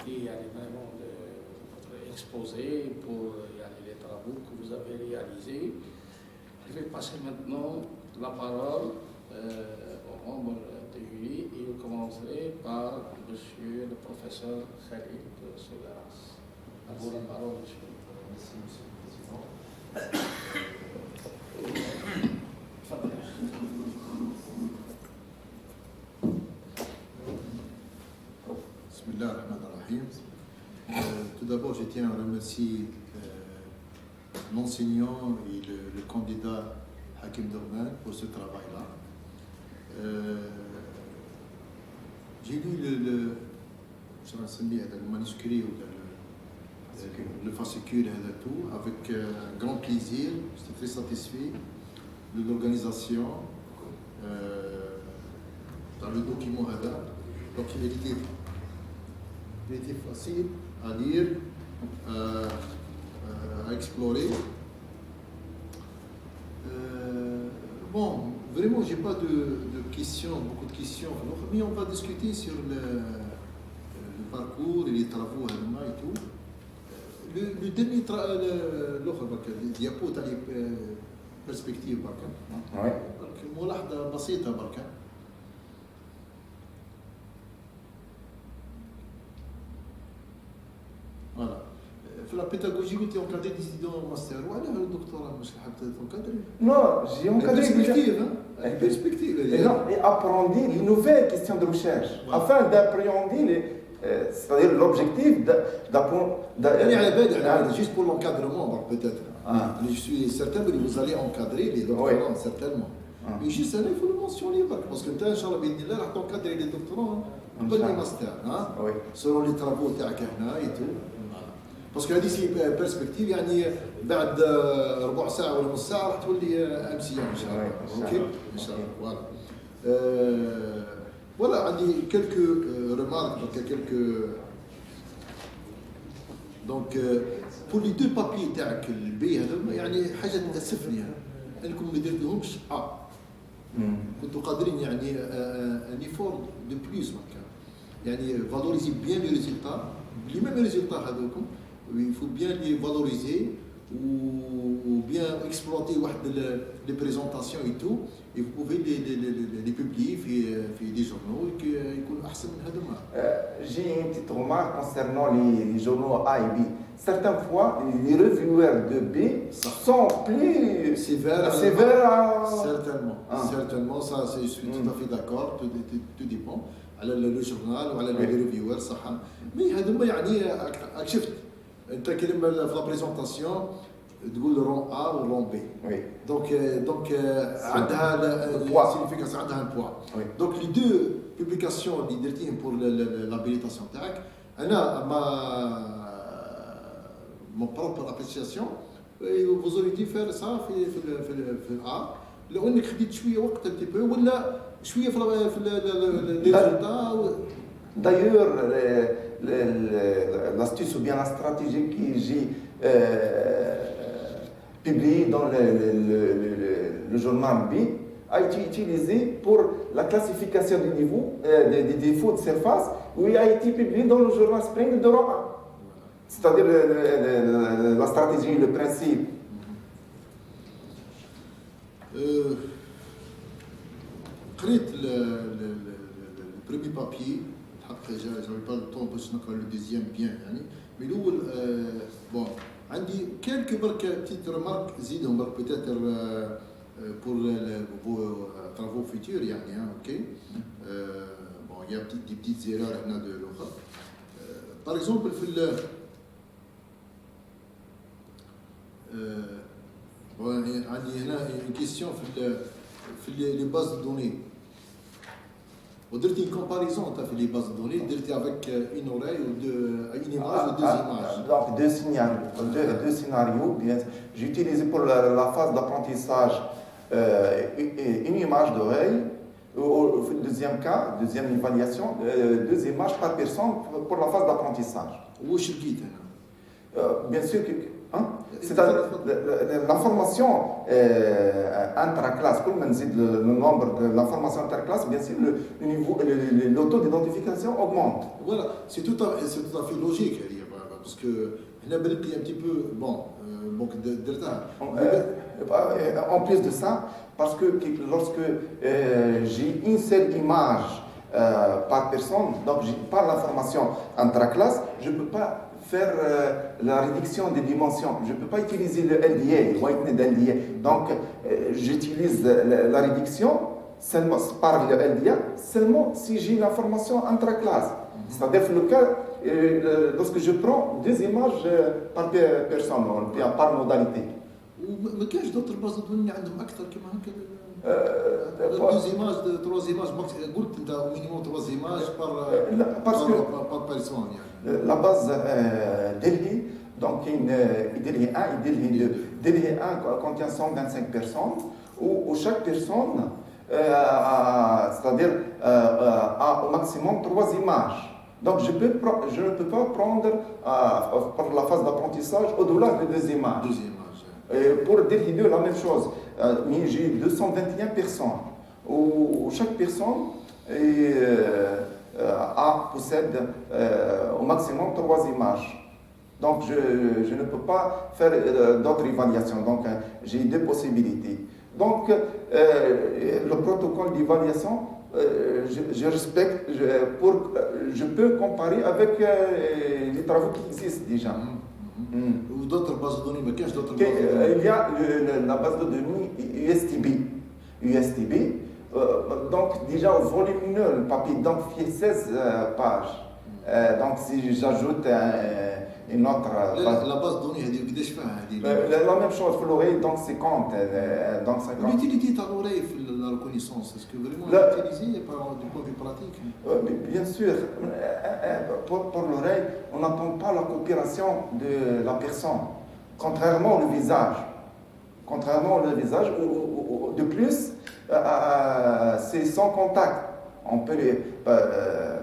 apprécié vraiment votre exposé pour les travaux que vous avez réalisés. Je vais passer maintenant la parole aux membres de jury et je commencerai par monsieur le professeur Khalid Sogaras. À vous la parole, monsieur. Merci, monsieur le président. Bismillah ar-Rahman ar-Rahim. Tout d'abord, je tiens à remercier l'enseignant et le candidat Hakim Dorman pour ce travail-là. J'ai lu le manuscrit ou le fascicule et tout avec grand plaisir. J'étais très satisfait de l'organisation dans le document Hada. Donc il était facile à lire, à explorer. Bon, vraiment, j'ai pas de questions, beaucoup de questions, mais on va discuter sur le parcours et les travaux et tout. Le dernier le diapo تاع les perspectives بركة. Oui. Donc ملاحظة بسيطة بركة. Voilà. في la pédagogie قلت encadré des étudiants master وعلاه الدكتوراه مش حابة تنكادري. Non, j'ai encadré une perspective. Et non, et apprendre les nouvelles questions de recherche, afin d'appréhender c'est-à-dire l'objectif d'apprendre. Juste pour l'encadrement, peut-être. Je suis certain que vous allez encadrer les doctorants, certainement. Mais juste ça, il faut le mentionner, parce que tu as encadrer les doctorants, pas les masters, selon les travaux et tout. Parce que هذه سي برسبكتيف يعني بعد ربع ساعه ولا نص ساعه راح تولي امسيه ان شاء الله. اوكي ان شاء الله. Voilà, عندي quelques remarques, quelques. Donc pour les deux papiers تاعك البي هذا يعني حاجه تاسفني انكم ما درتوهمش كنتوا قادرين يعني ان ايفور دو بلوس يعني valoriser bien les résultats, les mêmes résultats هذوكم. Il faut bien les valoriser ou bien exploiter les présentations et tout, et vous pouvez les publier dans des journaux qui sont أحسن من هذا ما. J'ai une petite remarque concernant les journaux A et B. Certaines fois, les reviewers de B sont plus sévères. Certainement, certainement, ça, je suis tout à fait d'accord, tout dépend. على le journal وعلى les reviewers صح. Mais هذا ما يعني أكشفت. انت كلمه في لا بريزونطاسيون تقول رون ا و رون بي دونك عندها سينيفيكاسيون عندها ان بوان دونك لي دو بوبليكاسيون اللي درتيهم بور لابيليتاسيون تاعك انا مون بروبر ابريسياسيون vous auriez dû faire ça في الا لو انك خديت شويه وقت un petit peu ولا شويه في لي ريزولتا. D'ailleurs, l'astuce ou bien la stratégie que j'ai publiée dans le journal B a été utilisée pour la classification des niveaux, des défauts de surface, où il a été publié dans le journal Spring de rang 1. C'est-à-dire la stratégie, le principe. قريت le premier papier. Après, je n'avais pas le temps pour le deuxième bien, mais nous, bon, عندي quelques petites remarques زيدهم peut-être pour vos travaux futurs, ok. Bon, il y a des petites erreurs de l'autre. Par exemple, عندي هنا une question في les bases de données. ودرتي une comparaison في les bases de données, درتي avec une oreille ou une image ou deux images. Donc deux scénarios. Bien, j'ai utilisé pour la phase d'apprentissage une image d'oreille. Au deuxième cas, deuxième évaluation, deux images par personne pour la phase d'apprentissage. واش لقيت هنا؟ Bien sûr que Hein? C'est-à-dire la formation intraclasse, comme on dit le nombre de la formation interclasse, bien sûr, le niveau, le taux d'identification augmente. Voilà, c'est tout à fait logique, parce que on a un petit peu, bon, donc de retard. En plus de ça, parce que lorsque j'ai une seule image par personne, donc par la formation intraclasse, je ne peux pas faire la réduction des dimensions. Je ne peux pas utiliser le LDA, le whiteness LDA. Donc, j'utilise la réduction seulement par le LDA, seulement si j'ai l'information intraclasse. C'est-à-dire le cas, lorsque je prends deux images par personne, par modalité. ما كاينش دوطر باز de données عندهم اكثر كما هكا deux images, trois images, قلت انت au minimum trois images par personne يعني. La base Delhi, donc Delhi 1 et Delhi 2. Delhi 1 contient 125 personnes, où chaque personne, c'est-à-dire a au maximum 3 images. Donc je ne peux pas prendre pour la phase d'apprentissage au-delà de 2 images. 2 images. Et pour Delhi 2, la même chose. J'ai 221 personnes, où chaque personne possède au maximum 3 images. Donc je ne peux pas faire d'autres évaluations. Donc j'ai 2 possibilités. Donc le protocole d'évaluation, je respecte, je peux comparer avec les travaux qui existent déjà. Ou d'autres bases de données, mais qu'est-ce d'autres bases de données? Il y a la base de données USTB. Donc déjà au volumineux, le papier fait 16 pages. Donc si j'ajoute une autre base... La base de données, la même chose pour l'oreille, donc 50. Donc 50. L'utilité de l'oreille pour la reconnaissance, est-ce que vraiment l'utiliser du point de vue pratique? Bien sûr, pour l'oreille, on n'attend pas la coopération de la personne, contrairement au visage. De plus, c'est sans contact. On peut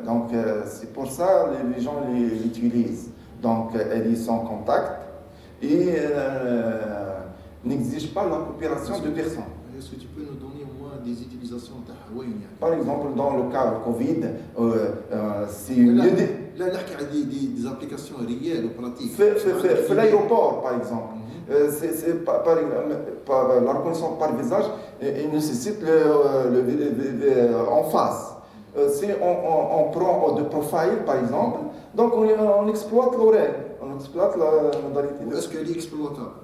donc c'est pour ça que les gens l'utilisent. Donc elle est sans contact et n'exige pas la coopération de personne. Est-ce que tu peux nous donner au moins des utilisations de Huawei? Par exemple, dans le cas Covid, c'est là, des applications réelles ou pratiques. Fait l'aéroport, par exemple. C'est la reconnaissance par visage, il nécessite en face. Si on prend de profil, par exemple, donc on exploite l'oreille, on exploite la modalité. Est-ce qu'elle est exploitable?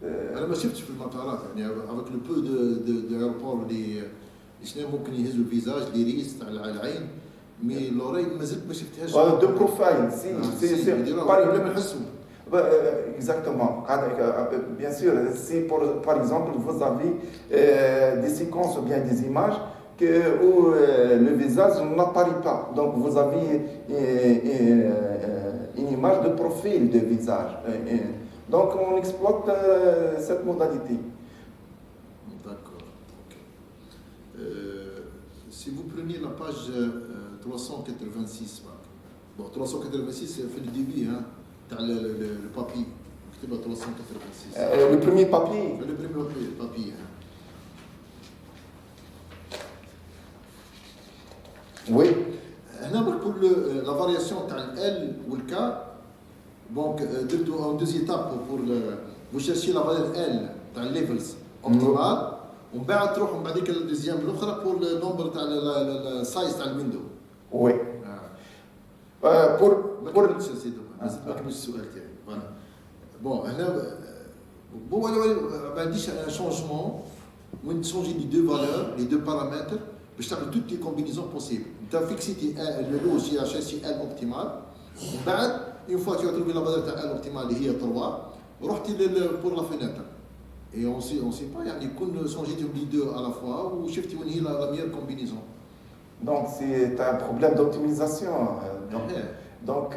أنا ما شفتش في المطارات يعني avec le peu d'aéroports اللي ممكن يهزوا الفيزاج ليريس تاع العين مي لوري مازلت ما شفتهاش. دو بروفايل سي بلا ما نحسوا. Exactement. Bien sûr, si par exemple vous avez des séquences ou bien des images où le visage n'apparaît pas, donc vous avez une image de profil de visage. Donc on exploite cette modalité. D'accord. Si vous prenez la page 386, bon 386 c'est le début, hein. Le papier, le 386. Le premier papier. Le premier papier. Oui. Pour la variation entre L ou le K, donc en 2 étapes vous cherchez la valeur L dans les levels optimal, on va تروح بعد ذيك الدوزيام الاخرى pour le nombre تاع le size تاع الويندو. Oui. pour ما كملش السؤال تاعي. فوالا بون هنا ما عنديش ان شونجمون وين تشونجي لي دو فالور لي دو بارامتر باش تعمل توت لي كومبينيزون بوسيبل. انت فيكسيتي لو جي اشي ال اوبتيمال ومن بعد اون فوا تو تروفي لا فالور تاع ال اوبتيمال اللي هي 3 رحتي بور لا فينيتر اي اون سي با يعني يكون شونجيتيهم لي دو على فوا وشفتي وين هي لا ميور كومبينيزون. Donc c'est un problème d'optimisation. Donc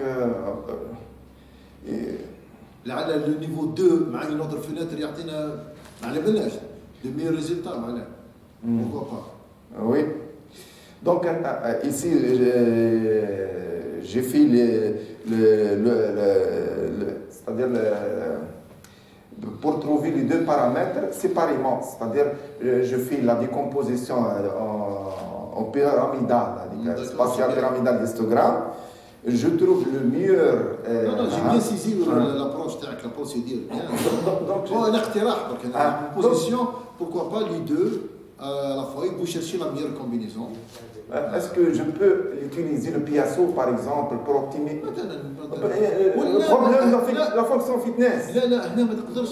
لعل لو نيفو 2 مع une autre fenêtre يعطينا ما على بالناش de meilleurs résultats معناها. Pourquoi pas? Oui. Donc ici j'ai fait c'est-à-dire pour trouver les deux paramètres séparément. C'est-à-dire, je fais la décomposition en pyramidale, spatiale pyramidale d'histogramme. Je trouve le meilleur. Non, j'ai bien saisi l'approche de la procédure. Donc, un اقتراح, une position, pourquoi pas les deux à la fois, vous cherchez la meilleure combinaison. Est-ce que je peux utiliser le Picasso, par exemple, pour optimiser le problème de la fonction fitness? لا لا هنا ما تقدرش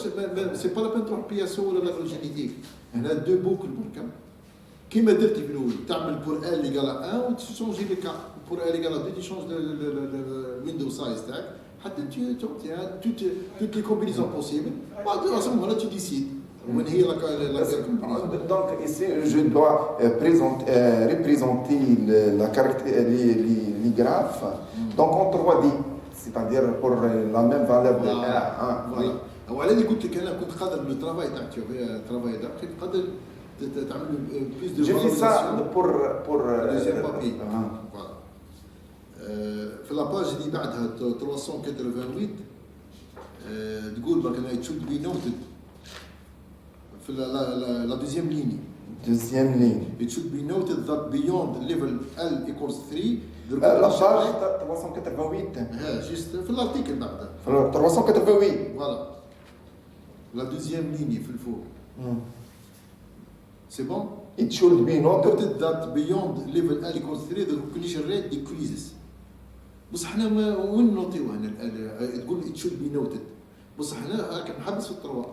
سي با لا بين تروح بياسو ولا لا جينيتيك هنا دو بوكل بركا كيما درتي في الاول تعمل بور ال ايكال 1 وتشونجي لي كا بور ال ايكال 2 تشونج الويندو سايز تاعك حتى تعطي توت لي كومبينيزون بوسيبل بعد راسهم هنا تو ديسيد وين هي لا Donc ici, je dois représenter les graphes donc en 3D, c'est-à-dire pour la même valeur de 1. وعلى اللي قلت لك انا كنت قادر لو ترافاي تاعك ترافاي تاعك كنت قادر تعمل بلوس دو J'ai fait ça pour deuxième papier. Voilà. في لاباج اللي بعدها 388 تقول بك انا تشود بي نوتد في لا دوزيام ليني deuxième ligne. It should be noted that beyond level L equals 3 La page 388. juste في الارتيكل بعدها 388. voilà la deuxième ligne في الفوق c'est bon. It should be noted noted that beyond level L equals 3 the recognition rate decreases. بصح احنا وين نوطيو هنا تقول it should be noted بصح احنا راك محبس في التروا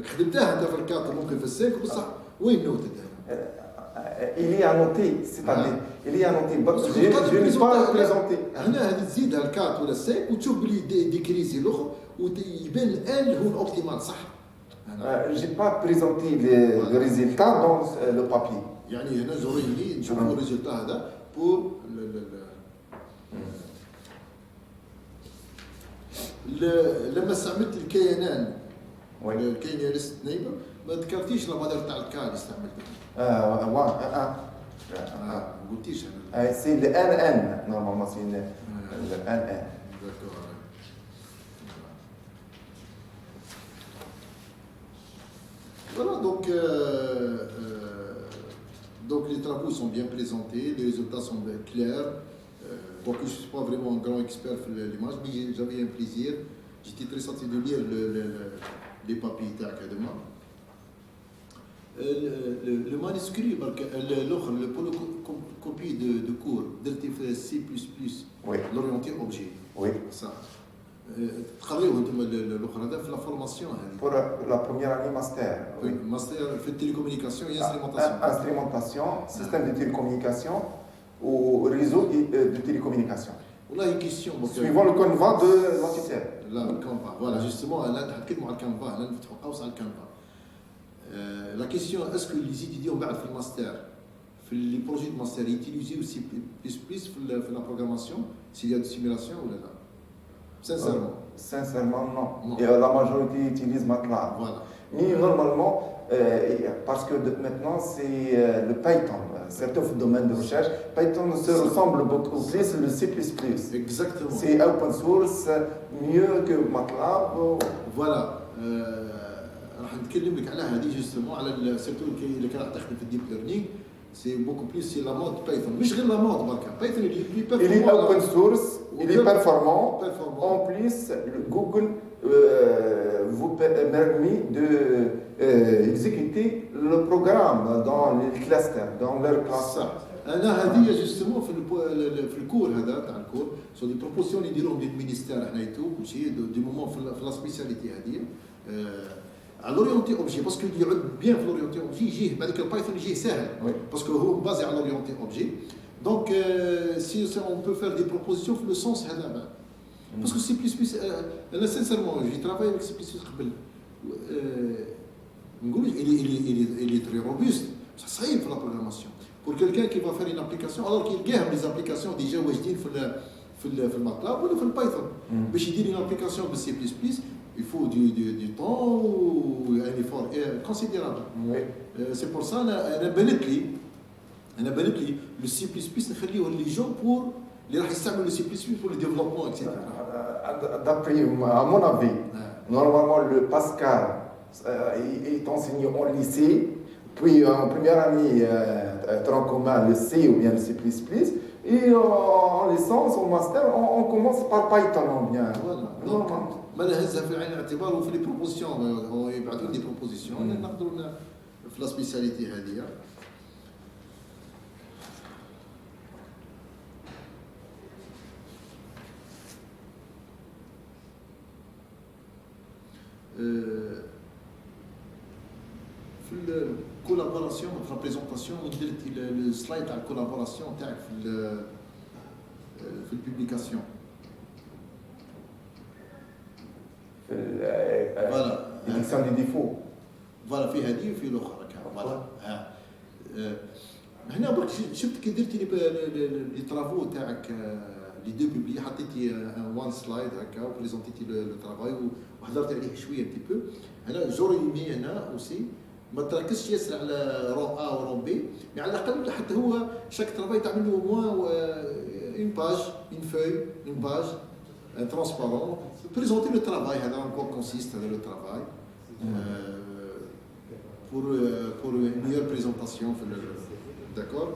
خدمتها انت في الكاتر ممكن في السيك بصح وين نوتد هنا؟ il y a noté, c'est-à-dire il y a noté je ne pas représenté. هنا هذه تزيدها الكات ولا السيك وتشوف بلي ديكريزي الاخر ويبان ال هو الاوبتيمال صح. J'ai pas présenté le résultat dans le papier. يعني هنا زوريني نشوفوا الريزلتا هذا بور لما استعملت الكيانان الكيانيست نيبر ما ذكرتيش لا فالور تاع الكا اللي استعملتها. ما قلتيش انا. سي ال ان نورمالمون سي ال ان. Voilà, donc les travaux sont bien présentés, les résultats sont bien clairs. Quoique je ne suis pas vraiment un grand expert sur l'image, mais j'avais un plaisir. J'étais très satisfait de lire les papiers demain. Le manuscrit, l'autre, pour la copie de cours, d'LTF C++, oui. L'orienté objet. Oui. Ça. تقريبا انتم الاخر هذا في لا فورماسيون هذه pour la première année master. Oui, master في التليكومونيكاسيون et instrumentation. Système de télécommunication ou réseau de télécommunication. والله كيستيون suivant le canevas de l'entité. لا الكانفا فوالا جوستومون انا نتكلموا على الكانفا انا نفتحوا قوس على الكانفا. لا كيستيون اسكو لي زيتيديون بعد في الماستر في لي بروجي دو ماستر يوتيليزيو سي بلس بلس في لا بروغراماسيون سي يا دو سيمولاسيون ولا لا؟ Sincèrement, non. Et la majorité utilise MATLAB. Voilà. Mais normalement, parce que maintenant c'est le Python, certains domaines de recherche, Python se ressemble beaucoup plus le C++. Exactement. C'est open source, mieux que MATLAB. Voilà. راح نتكلم لك على هذه جوستومون على سيرتو اللي كان راح تخدم في الديب ليرنينغ سي بوكو بليس سي لا مود بايثون مش غير لا مود بركا بايثون اللي il est open source, il est performant. En plus, Google vous permet d'exécuter le programme dans les clusters, dans leur cluster. انا هذه جوستومون في الكور هذا تاع الكور سو دي بروبوزيون اللي يديروهم لي مينيستير حنايتو كلشي دي مومون في لا سبيسياليتي هذه على لوريونتي اوبجي باسكو اللي يعود بيان في لوريونتي اوبجي يجيه بعدك البايثون يجيه ساهل باسكو هو بازي على لوريونتي اوبجي دونك سي اون بو فير دي بروبوزيسيون في لو سونس هذا باسكو سي بلس بلس انا سانسيرمون جي ترافاي افيك سي بلس بلس قبل نقول اللي تري روبوست بصح صعيب في لا بروغراماسيون بور كيلكان كي فا فير اون ابليكاسيون الوغ كيلقاهم لي زابليكاسيون ديجا واجدين في الماتلاب ولا في البايثون باش يدير اون ابليكاسيون بالسي بلس بلس il faut du temps ou un effort considérable. Oui. C'est pour ça أنا بنت لي le C++ نخليه لي جون pour اللي راح يستعملوا le C++ pour le développement etc. D'après, à mon avis, Ouais. normalement le Pascal est enseigné en lycée, puis en première année, tronc commun, le C ou bien le C++, et en licence, en master, on commence par Python ou bien. Voilà. Normalement. ما نهزها في عين الاعتبار وفي لي بروبوزيسيون هو يبعثوا لي بروبوزيسيون نقدروا في لا سبيسياليتي هذه. في الكولابوراسيون في البريزونطاسيون درت السلايد تاع الكولابوراسيون تاعك في البوبليكاسيون. فوالا L'édition des défauts. فوالا في هذه وفي الاخرى فوالا. هنا برك شفت كي درتي لي طرافو تاعك لي دو بوبلي حطيتي وان سلايد هكا وبريزونتيتي لو ترافاي وحضرت عليه شويه تي بو. هنا جوري مي هنا اوسي ما تركزش ياسر على رون ا ورون بي، مي على الاقل حتى هو شاك ترافاي تعمل له موان اون باج اون فوي اون باج ترونسبارون بريزونتي لو ترافاي هذا انكور كونسيست هذا لو ترافاي pour une meilleure présentation d'accord.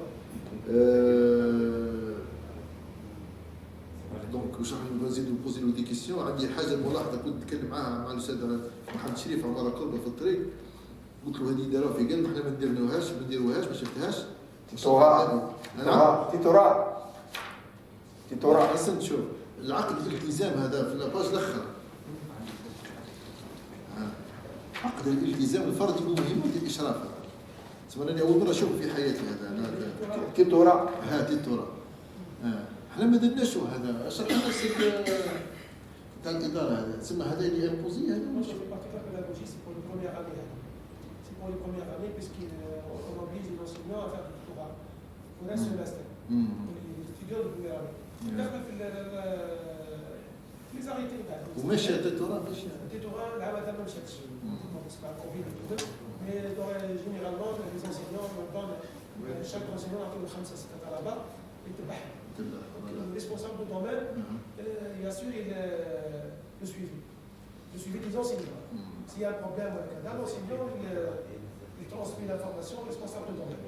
دونك واش راح نزيدو نبوزي له دي كيسيون. عندي حاجه ملاحظه كنت نتكلم معاها مع الاستاذ محمد شريف عماره قربه في الطريق، قلت له هذه داروها في قلب احنا ما نديروهاش ما شفتهاش. تيتورا حسن شوف العقد الالتزام هذا في الباج الاخر. عقد الالتزام الفردي مهم للاشراف. سمعني اول مره اشوف في حياتي هذا تيتورا. تيتورا. احنا ما درناش هذا. اشرح لنا السيد تاع الاداره هذا تسمى هذا اللي امبوزي هذا Moi, je fais partie de la pédagogie, c'est pour les premières années. C'est pour les premières années, puisqu'on oblige les enseignants à faire du tutorat pour un semestre. Pour les étudiants de première année. Les arrêtés. وماشي تيتورا ماشي التوتورات العام هذا ما مشاتش مع الكوفيد وكذا، مي جينيرالمون les enseignants donnent chaque enseignant يعطيهم 5-6 طلبه يتبعهم. Le responsable de domaine, il assure le suivi des enseignants. S'il y a un problème, l'enseignant il transmet l'information au responsable de domaine.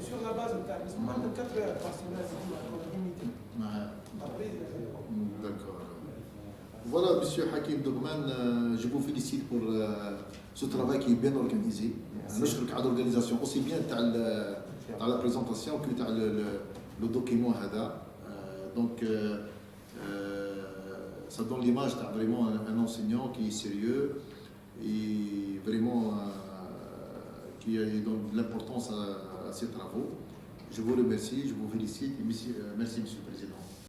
Sur la base de 24 heures par semaine, on a limité. D'accord. Voilà, monsieur Hakim Dourman, je vous félicite pour ce travail qui est bien organisé. نشكرك على l'organisation aussi bien تاع la présentation que تاع le document هذا. Donc ça donne l'image de vraiment un enseignant qui est sérieux et vraiment qui donne de l'importance à ses travaux. Je vous remercie, je vous félicite et merci Monsieur le Président.